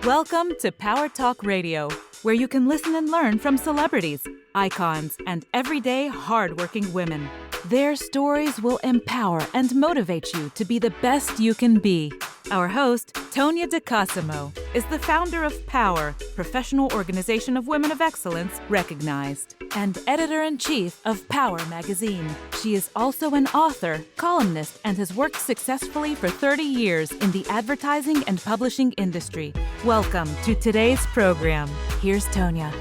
Welcome to Power Talk Radio, where you can listen and learn from celebrities, icons, and everyday hardworking women. Their stories will empower and motivate you to be the best you can be. Our host, Tonia DeCosimo, is the founder of P.O.W.E.R, Professional Organization of Women of Excellence Recognized, and editor-in-chief of P.O.W.E.R magazine. She is also an author, columnist, and has worked successfully for 30 years in the advertising and publishing industry. Welcome to today's program. Here's Tonia.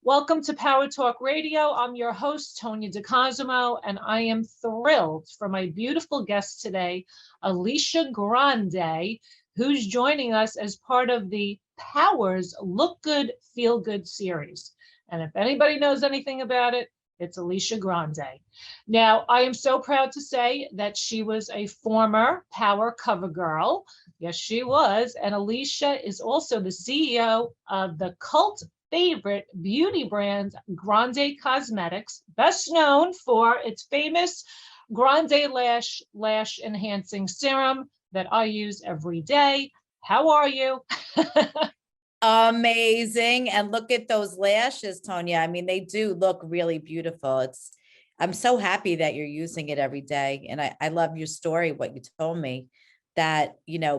Welcome to Power Talk Radio. I'm your host, Tonia DeCosimo, and I am thrilled for my beautiful guest today, Alicia Grande, who's joining us as part of the P.O.W.E.R's Look Good, Feel Good series. And if anybody knows anything about it, it's Alicia Grande. Now, I am so proud to say that she was a former P.O.W.E.R cover girl. Yes, she was. And Alicia is also the CEO of the cult favorite beauty brand Grande Cosmetics, best known for its famous Grande Lash Enhancing Serum that I use every day. How are you? Amazing. And look at those lashes, Tonia. I mean, they do look really beautiful. I'm so happy that you're using it every day. And I love your story, what you told me, that,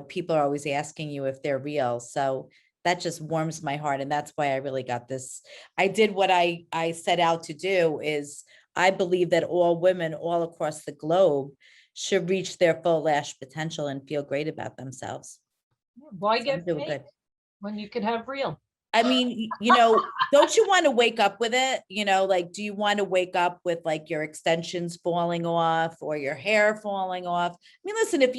people are always asking you if they're real. So that just warms my heart. And that's why I really got this. I did what I set out to do. Is I believe that all women all across the globe should reach their full lash potential and feel great about themselves. Why get fake when you can have real? I mean, don't you want to wake up with it? Do you want to wake up with like your extensions falling off or your hair falling off? I mean, listen, if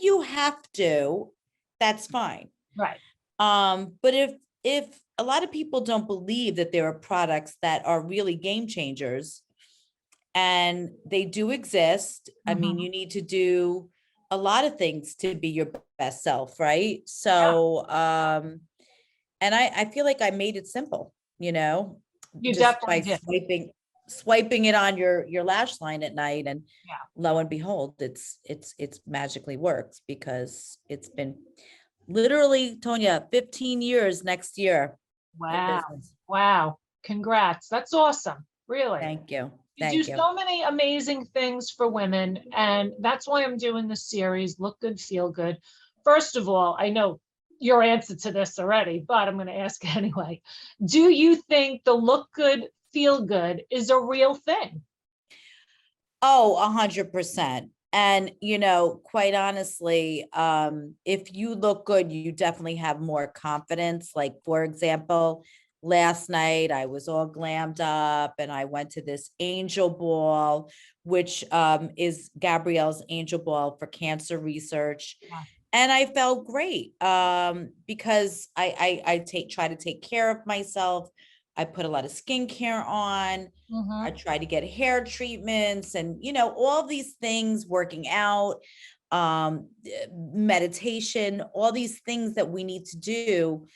you have to, that's fine. Right. But if a lot of people don't believe that there are products that are really game changers, and they do exist, I mean, you need to do a lot of things to be your best self, right? So, and I feel like I made it simple, You just definitely by did. swiping it on your lash line at night, and lo and behold, it's magically works, because it's been literally, Tonia, 15 years next year. Wow. Congrats. That's awesome. Really. Thank you. You do so many amazing things for women. And that's why I'm doing this series, Look Good, Feel Good. First of all, I know your answer to this already, but I'm going to ask anyway. Do you think the look good, feel good is a real thing? Oh, 100%. And, quite honestly, if you look good, you definitely have more confidence. Like, for example, last night I was all glammed up and I went to this angel ball, which is Gabrielle's angel ball for cancer research. Yeah. And I felt great because I try to take care of myself. I put a lot of skincare on. I try to get hair treatments and, all these things, working out, meditation, all these things that we need to do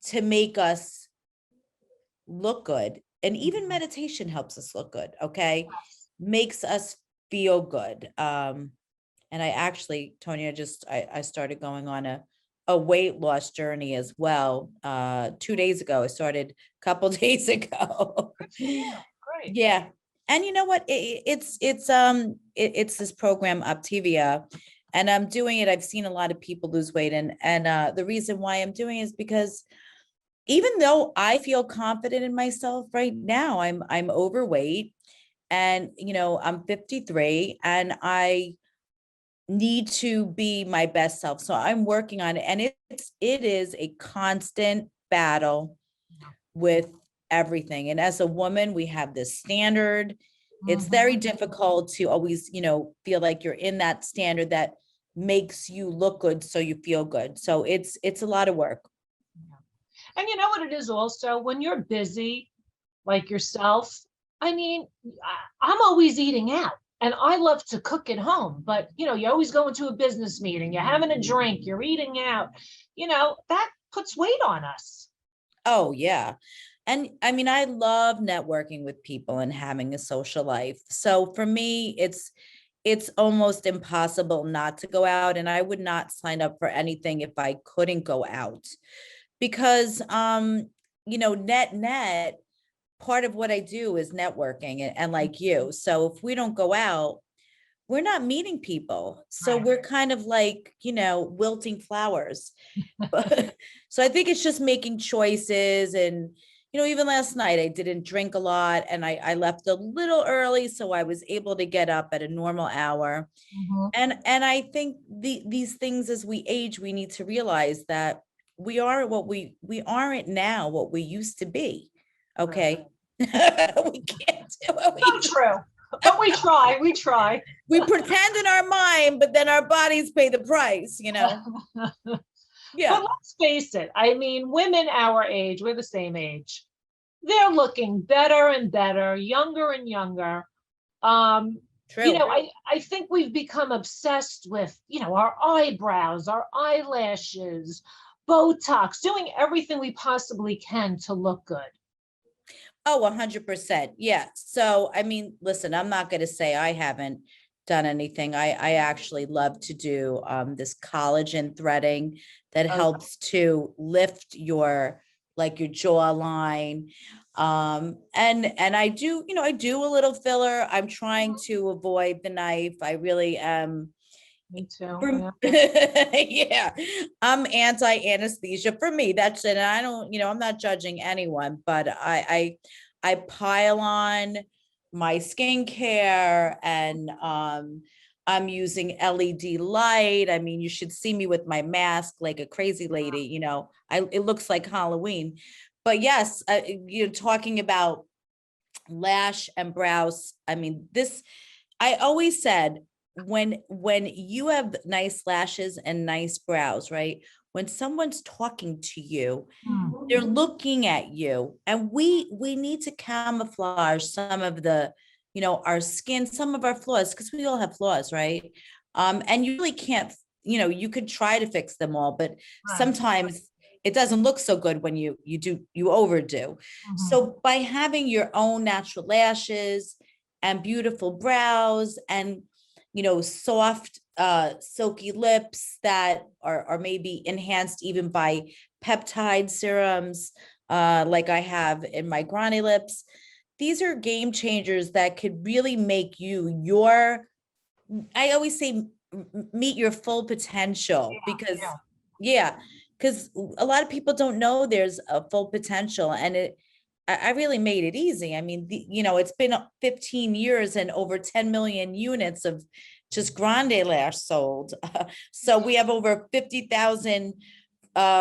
to make us look good. And even meditation helps us look good. Okay. Makes us feel good. And I actually, Tonia, I started going on a weight loss journey as well. 2 days ago, I started a couple days ago. Great. Yeah. And you know what? It's this program Optivia, and I'm doing it. I've seen a lot of people lose weight, and the reason why I'm doing it is because even though I feel confident in myself right now, I'm overweight, and I'm 53, and I need to be my best self. So I'm working on it, and it is a constant battle with everything. And as a woman, we have this standard. It's very difficult to always, feel like you're in that standard that makes you look good, so you feel good. So it's a lot of work. And you know what it is also, when you're busy like yourself, I mean, I'm always eating out. And I love to cook at home, but you always go into a business meeting, you're having a drink, you're eating out, that puts weight on us. Oh, yeah. And I mean, I love networking with people and having a social life. So for me, it's almost impossible not to go out. And I would not sign up for anything if I couldn't go out because, net, part of what I do is networking and like you. So if we don't go out, we're not meeting people. So Right. we're kind of like, wilting flowers. So I think it's just making choices. And, even last night I didn't drink a lot and I left a little early. So I was able to get up at a normal hour. Mhm. And I think these things as we age, we need to realize that we are what we aren't now what we used to be. Okay. We can't do what we So true. But we try. We try. we pretend in our mind, but then our bodies pay the price, Yeah. But let's face it. I mean, women our age, we're the same age. They're looking better and better, younger and younger. True. I think we've become obsessed with, our eyebrows, our eyelashes, Botox, doing everything we possibly can to look good. Oh, 100%. Yeah. So, I mean, listen, I'm not going to say I haven't done anything. I actually love to do this collagen threading that Okay. helps to lift your jawline. And I do, I do a little filler. I'm trying to avoid the knife. I really am. Me too. Yeah, I'm anti-anesthesia for me. That's it. And I don't, I'm not judging anyone, but I pile on my skincare and I'm using LED light. I mean, you should see me with my mask like a crazy lady, it looks like Halloween. But yes, you're talking about lash and brows. I mean, I always said when you have nice lashes and nice brows, right? When someone's talking to you, they're looking at you, and we need to camouflage some of the, our skin, some of our flaws, because we all have flaws, right? And you really can't, you could try to fix them all, but sometimes it doesn't look so good when you overdo. So by having your own natural lashes and beautiful brows and, soft, silky lips that are maybe enhanced even by peptide serums, like I have in my Grande lips. These are game changers that could really make I always say, meet your full potential, because a lot of people don't know there's a full potential, and I really made it easy. I mean, it's been 15 years and over 10 million units of just Grande Lash sold. So we have over 50,000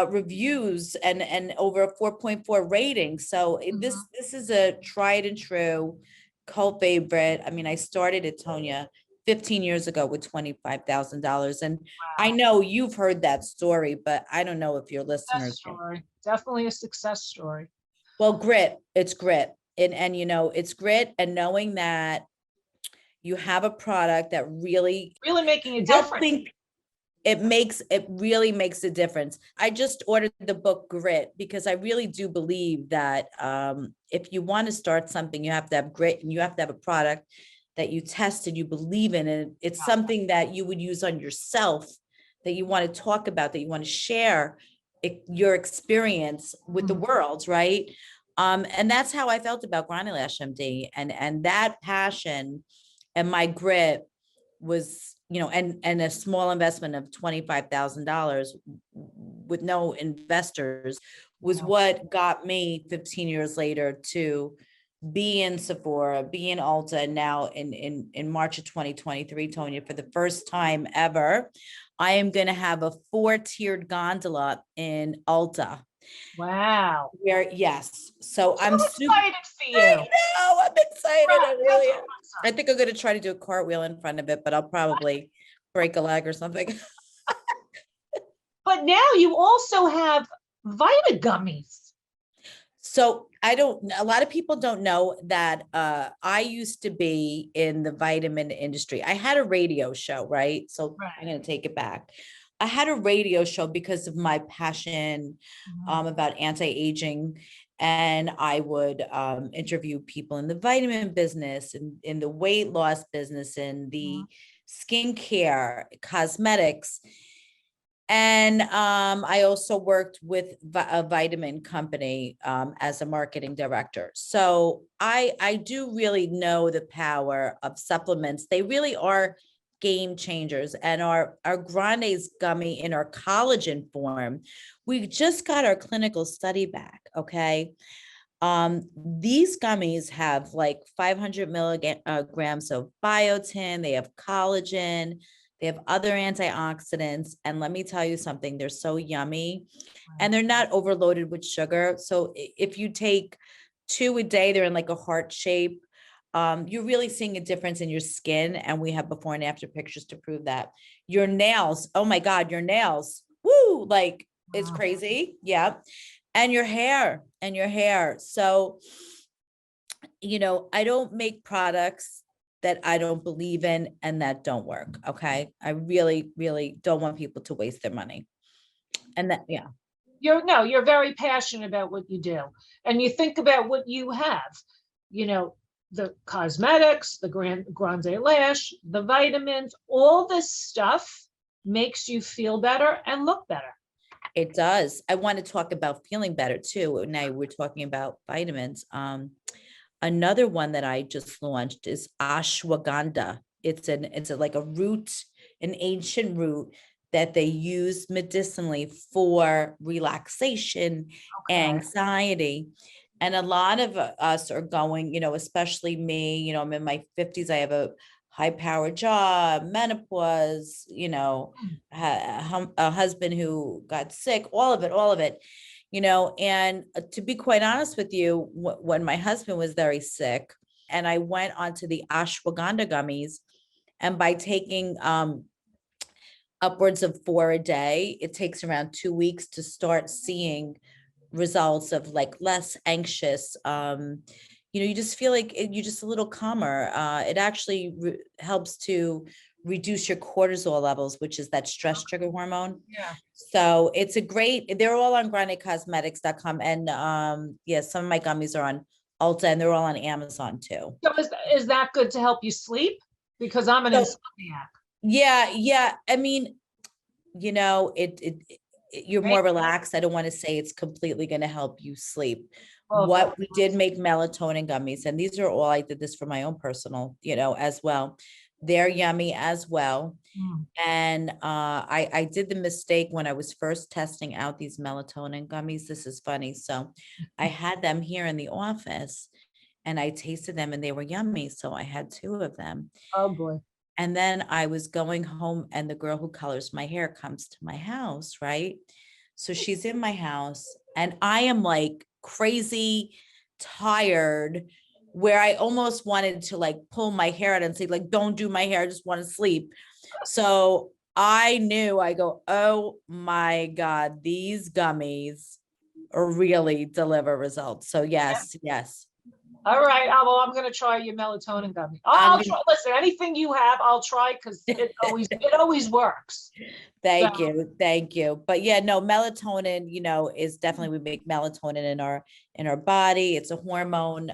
reviews and over a 4.4 rating. So this is a tried and true cult favorite. I mean, I started at Tonia 15 years ago with $25,000. And I know you've heard that story, but I don't know if your listeners. Story. Definitely a success story. Well, it's grit. And it's grit and knowing that you have a product that really making a difference. It really makes a difference. I just ordered the book Grit because I really do believe that if you want to start something, you have to have grit and you have to have a product that you test and you believe in. And it's something that you would use on yourself, that you want to talk about, that you want to share your experience with the world, right? And that's how I felt about Grande Lash MD, and that passion and my grit was, and a small investment of $25,000 with no investors was what got me 15 years later to be in Sephora, be in Ulta, and now in March of 2023, Tonia, for the first time ever, I am going to have a 4-tiered gondola in Ulta. Wow. Yes. So I'm super excited for you. I know, I'm excited. I really am. I think I'm going to try to do a cartwheel in front of it, but I'll probably break a leg or something. But now you also have Vita gummies. So a lot of people don't know that I used to be in the vitamin industry. I had a radio show, right? So I'm going to take it back. I had a radio show because of my passion about anti-aging. And I would interview people in the vitamin business and in the weight loss business and the skincare, cosmetics. And I also worked with a vitamin company as a marketing director. So I do really know the power of supplements. They really are game changers. And our Grande's gummy in our collagen form, we just got our clinical study back. Okay. These gummies have like 500 milligrams of biotin, they have collagen, they have other antioxidants. And let me tell you something, they're so yummy and they're not overloaded with sugar. So if you take 2 a day, they're in like a heart shape. You're really seeing a difference in your skin. And we have before and after pictures to prove that. Your nails, oh my God, your nails, woo, like it's crazy. Yeah. And your hair. So, I don't make products that I don't believe in and that don't work. Okay. I really, really don't want people to waste their money. And that, yeah. You're very passionate about what you do. And you think about what you have, the cosmetics, the Grande Lash, the vitamins, all this stuff makes you feel better and look better. It does. I want to talk about feeling better too. Now we're talking about vitamins. Another one that I just launched is ashwagandha. It's like a root, an ancient root that they use medicinally for relaxation, anxiety. And a lot of us are going, especially me, I'm in my 50s. I have a high powered job, menopause, a husband who got sick, all of it. And to be quite honest with you, when my husband was very sick and I went onto the ashwagandha gummies, and by taking upwards of 4 a day, it takes around 2 weeks to start seeing results of like less anxious. You just feel like you're just a little calmer. It actually helps to reduce your cortisol levels, which is that stress trigger hormone. Yeah. So they're all on grandecosmetics.com. And some of my gummies are on Ulta and they're all on Amazon too. So is that good to help you sleep? Because I'm an insomniac. Yeah. I mean, you're more relaxed. I don't want to say it's completely going to help you sleep. Well, We did make melatonin gummies, and these are all, I did this for my own personal, as well. They're yummy as well. And I did the mistake when I was first testing out these melatonin gummies. This is funny. So I had them here in the office and I tasted them and they were yummy. So I had 2 of them. Oh boy. And then I was going home and the girl who colors my hair comes to my house, right? So she's in my house and I am like crazy tired, where I almost wanted to like pull my hair out and say like, don't do my hair, I just want to sleep. So I go, oh my God, these gummies really deliver results. So yes. All right. I'm going to try your melatonin gummy. I'll try. Listen, anything you have, I'll try because it always works. Thank you. But yeah, no, melatonin, is definitely, we make melatonin in our body. It's a hormone.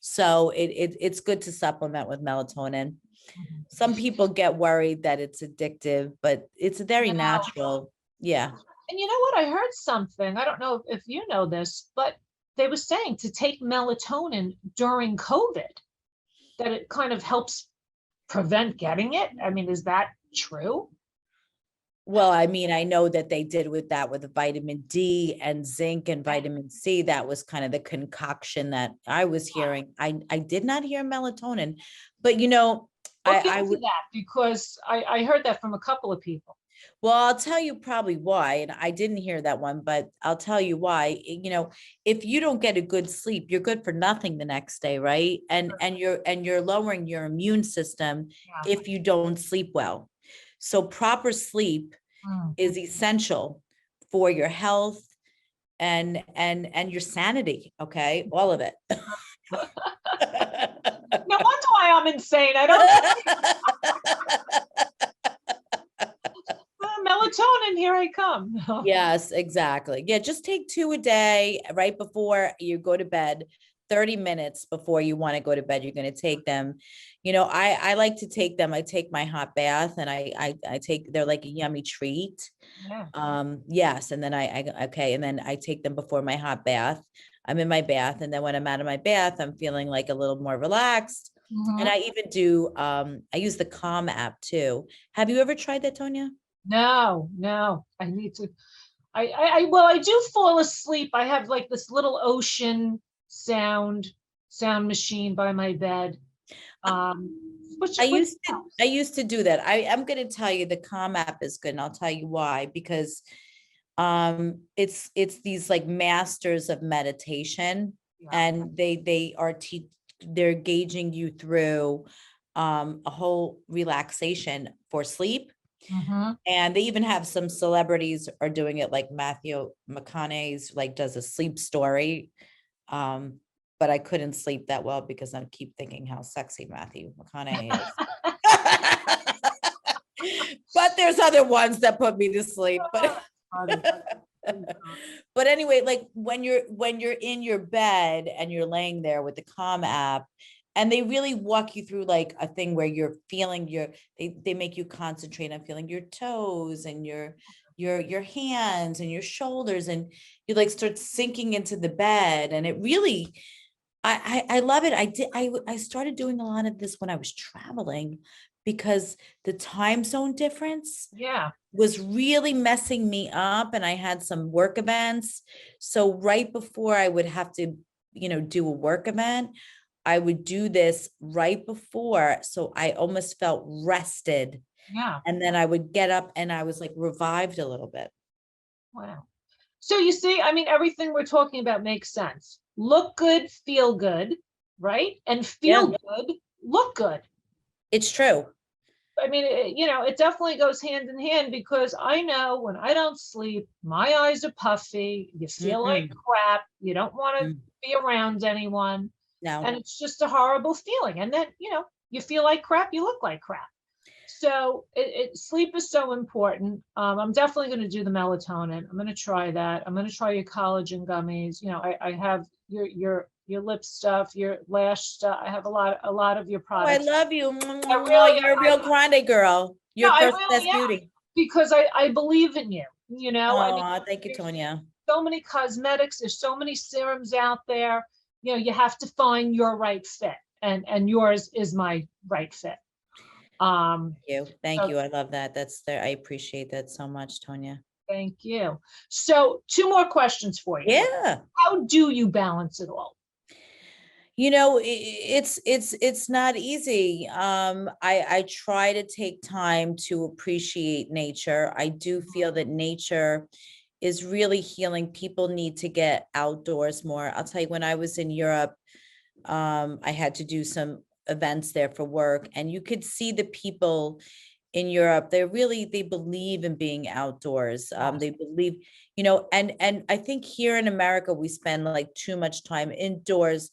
So it's good to supplement with melatonin. Some people get worried that it's addictive, but it's very natural. Yeah. And you know what? I heard something. I don't know if you know this, but they were saying to take melatonin during COVID, that it kind of helps prevent getting it. I mean, is that true? Well, I mean, I know that they did with the vitamin D and zinc and vitamin C. That was kind of the concoction that I was hearing. I did not hear melatonin, but I would that because I heard that from a couple of people. Well, I'll tell you probably why, and I didn't hear that one, but I'll tell you why. If you don't get a good sleep, you're good for nothing the next day, right? And you're lowering your immune system if you don't sleep well. So proper sleep is essential for your health and your sanity. Okay, all of it. No wonder why I'm insane. I don't. Melatonin, here I come. Yes, exactly. Yeah, just take 2 a day right before you go to bed. 30 minutes before you want to go to bed, you're going to take them. I like to take them. I take my hot bath and I take, they're like a yummy treat. Yeah. Yes. And then okay. And then I take them before my hot bath. I'm in my bath. And then when I'm out of my bath, I'm feeling like a little more relaxed. And I even do, I use the Calm app too. Have you ever tried that, Tonia? No, I need to. Well, I do fall asleep. I have like this little ocean sound machine by my bed. Which I used to do that. I'm going to tell you the Calm app is good, and I'll tell you why, because it's these like masters of meditation, yeah. and they're gauging you through a whole relaxation for sleep. And they even have some celebrities are doing it, like Matthew McConaughey's like does a sleep story. But I couldn't sleep that well because I keep thinking how sexy Matthew McConaughey is. But there's other ones that put me to sleep. But anyway, like when you're in your bed and you're laying there with the Calm app, and they really walk you through like a thing where you're feeling they make you concentrate on feeling your toes and your hands and your shoulders, and you like start sinking into the bed. And it really, I love it. I started doing a lot of this when I was traveling, because the time zone difference was really messing me up, and I had some work events. So right before I would have to, do a work event, I would do this right before. So I almost felt rested. Yeah. And then I would get up and I was like revived a little bit. Wow. So you see, I mean, everything we're talking about makes sense. Look good, feel good, right? And feel good, look good. It's true. I mean, it definitely goes hand in hand, because I know when I don't sleep, my eyes are puffy, you feel like crap, you don't want to be around anyone. No. And it's just a horrible feeling. And then, you feel like crap, you look like crap. So sleep is so important. I'm definitely going to do the melatonin. I'm going to try that. I'm going to try your collagen gummies. I have your lip stuff, your lash stuff. I have a lot of your products. Oh, I love you. Really, you're a real grande girl. You're first class beauty. Because I believe in you. Oh, thank you, Tonia. So many cosmetics. There's so many serums out there. You have to find your right fit, and yours is my right fit. Thank you. I love that. I appreciate that so much, Tonia. Thank you. So 2 more questions for you. Yeah. How do you balance it all? It's not easy. I try to take time to appreciate nature. I do feel that nature is really healing. People need to get outdoors more. I'll tell you, when I was in Europe, I had to do some events there for work, and you could see the people in Europe. They believe in being outdoors. They believe, and I think here in America, we spend like too much time indoors,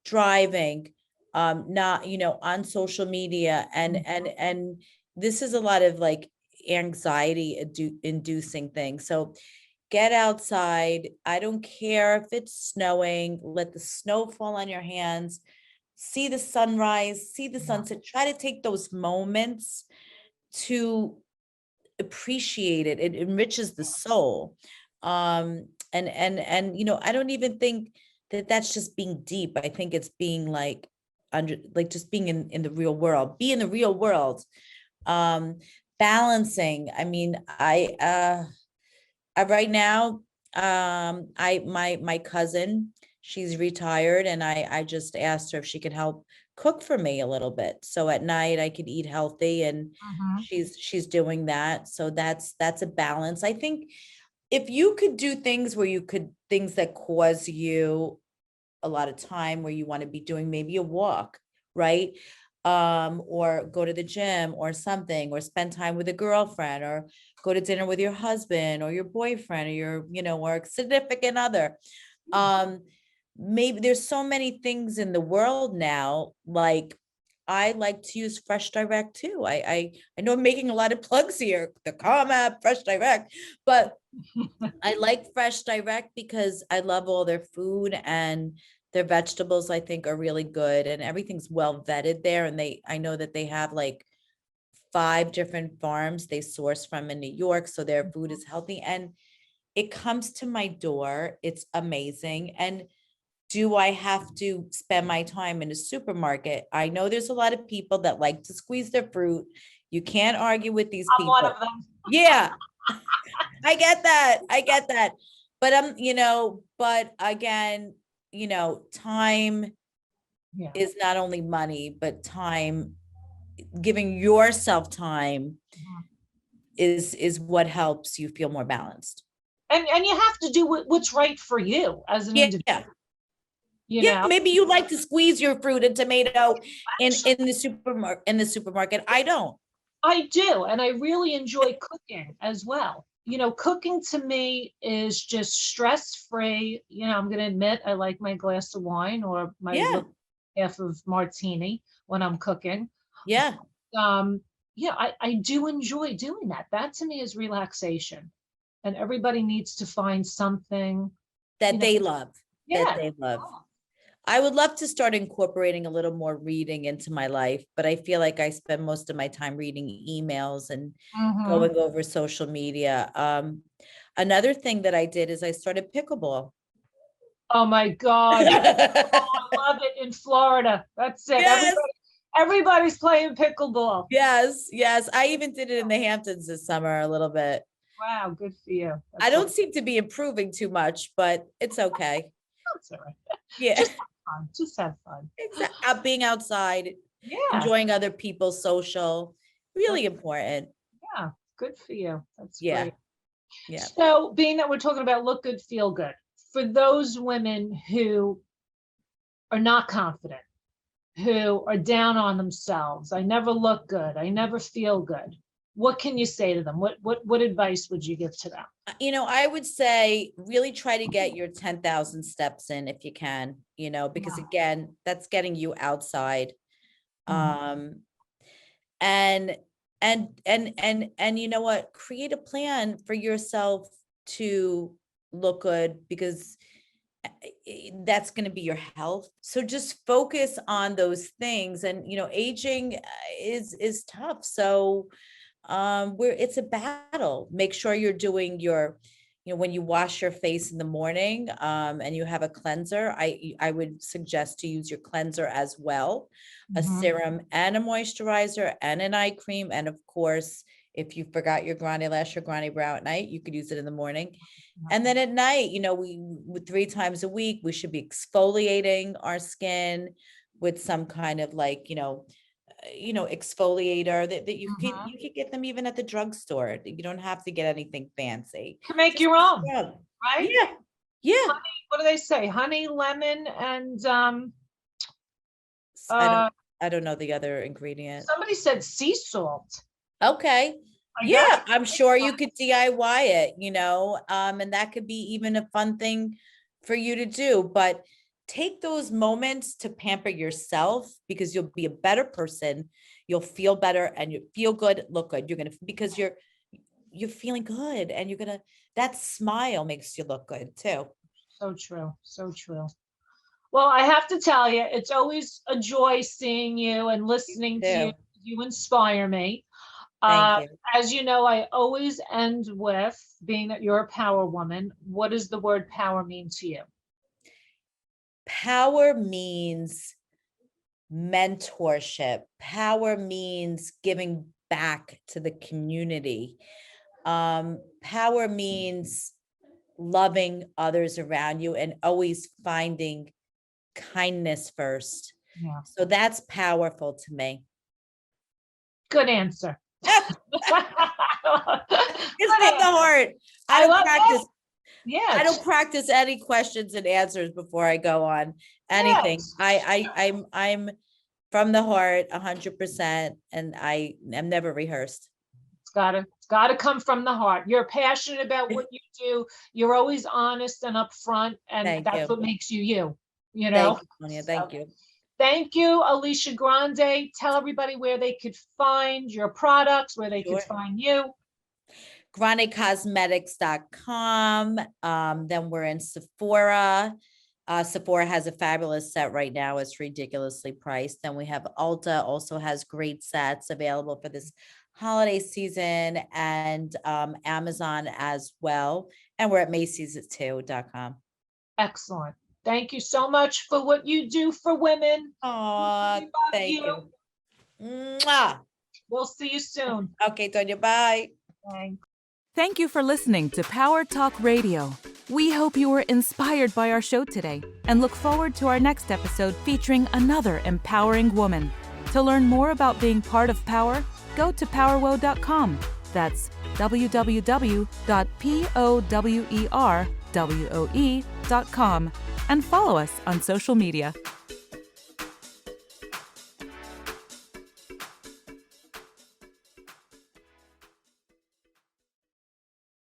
driving, not, on social media. And this is a lot of like anxiety inducing things. So get outside. I don't care if it's snowing, let the snow fall on your hands, see the sunrise, see the sunset, try to take those moments to appreciate it. It enriches the soul. And I don't even think that that's just being deep. I think it's being like just being in the real world, be in the real world. Balancing. I mean, I right now, my cousin, she's retired, and I just asked her if she could help cook for me a little bit. So at night I could eat healthy, and she's doing that. So that's a balance. I think if you could do things things that cause you a lot of time, where you want to be doing maybe a walk, right? Or go to the gym or something, or spend time with a girlfriend, or go to dinner with your husband or your boyfriend, or your, or a significant other. Maybe there's so many things in the world now. Like, I like to use Fresh Direct too. I know I'm making a lot of plugs here, the Calm app, Fresh Direct, but I like Fresh Direct because I love all their food, and Their vegetables, I think, are really good, and everything's well vetted there. And I know that they have like 5 different farms they source from in New York. So their food is healthy and it comes to my door. It's amazing. And do I have to spend my time in a supermarket? I know there's a lot of people that like to squeeze their fruit. You can't argue with these I'm one people. of them. Yeah, I get that. I get that. But but again, time Yeah. is not only money, but time, giving yourself time Mhm. is what helps you feel more balanced. And you have to do what's right for you as an Yeah. individual, you Yeah, know. maybe you like to squeeze your fruit and tomato in Actually, in the supermarket. I don't. I do, and I really enjoy cooking as well. Cooking to me is just stress-free. I'm going to admit I like my glass of wine or my Yeah. little half of martini when I'm cooking. Yeah. Um, yeah, I do enjoy doing that. That to me is relaxation. And everybody needs to find something, you That know, they love. That yeah. they love. I would love to start incorporating a little more reading into my life, but I feel like I spend most of my time reading emails and Mhm. going over social media. Another thing that I did is I started pickleball. Oh my God. I love it in Florida. That's it. Yes. Everybody's playing pickleball. Yes. Yes. I even did it in the Hamptons this summer a little bit. Wow, good for you. I That's don't seem to be improving too much, but it's okay. all right. Yeah. Just have fun. Just have fun. Exactly. Being outside, Yeah. enjoying other people's social, really important. Yeah. Good for you. That's Yeah. great. Yeah. So, being that we're talking about look good, feel good, for those women who are not confident, who are down on themselves, I never look good, I never feel good. What can you say to them? What advice would you give to them? I would say really try to get your 10,000 steps in if you can, because Yeah. again, that's getting you outside. Mhm. Um, and and you know what? Create a plan for yourself to look good, because that's going to be your health. So just focus on those things. And aging is tough. So where it's a battle. Make sure you're doing your, when you wash your face in the morning, and you have a cleanser, I would suggest to use your cleanser as well, a Mhm. serum and a moisturizer and an eye cream. And of course, if you forgot your Grande Lash or Grande Brow at night, you could use it in the morning. And then at night, we 3 times a week, we should be exfoliating our skin with some kind of like, exfoliator that Mhm. you could get them even at the drugstore. You don't have to get anything fancy. To make Just your a own, scrub. right? Yeah. Yeah. What do they say? Honey, lemon, and I don't uh I don't know the other ingredient. somebody said sea salt. Okay. I guess. Yeah, I'm sure you could DIY it, and that could be even a fun thing for you to do. But take those moments to pamper yourself, because you'll be a better person. You'll feel better and you feel good, look good. Because you're feeling good, and that smile makes you look good too. So true. So true. Well, I have to tell you, it's always a joy seeing you and listening to you. Too. You inspire me. Thank Uh, you. as you know, I always end with, being that you're a power woman, what does the word power mean to you? Power means mentorship. Power means giving back to the community. Power means loving others around you and always finding kindness first. Yeah. So that's powerful to me. Good answer. Good It's from the answer. heart. I I don't love practice. it. Yeah. I don't practice any questions and answers before I go on anything. Yes. I'm from the heart 100%, and I am never rehearsed. It's gotta come from the heart. You're passionate about what you do. You're always honest and upfront, and Thank that's you. what makes you you, you know? Thank you, Tonia. So, Thank you. thank you, Alicia Grande. Tell everybody where they could find your products, where they could Sure. find you. GrandeCosmetics.com. Then we're in Sephora, Sephora has a fabulous set right now. It's ridiculously priced. Then we have Ulta also has great sets available for this holiday season, and Amazon as well. And we're at Macy's too.com. Excellent. Thank you so much for what you do for women. Oh, We love thank you. you. Mwah. We'll see you soon. Okay, Tonia, bye. Thanks. Thank you for listening to Power Talk Radio. We hope you were inspired by our show today and look forward to our next episode featuring another empowering woman. To learn more about being part of Power, go to powerwo.com. That's www.P.O.W.E.R.com and follow us on social media.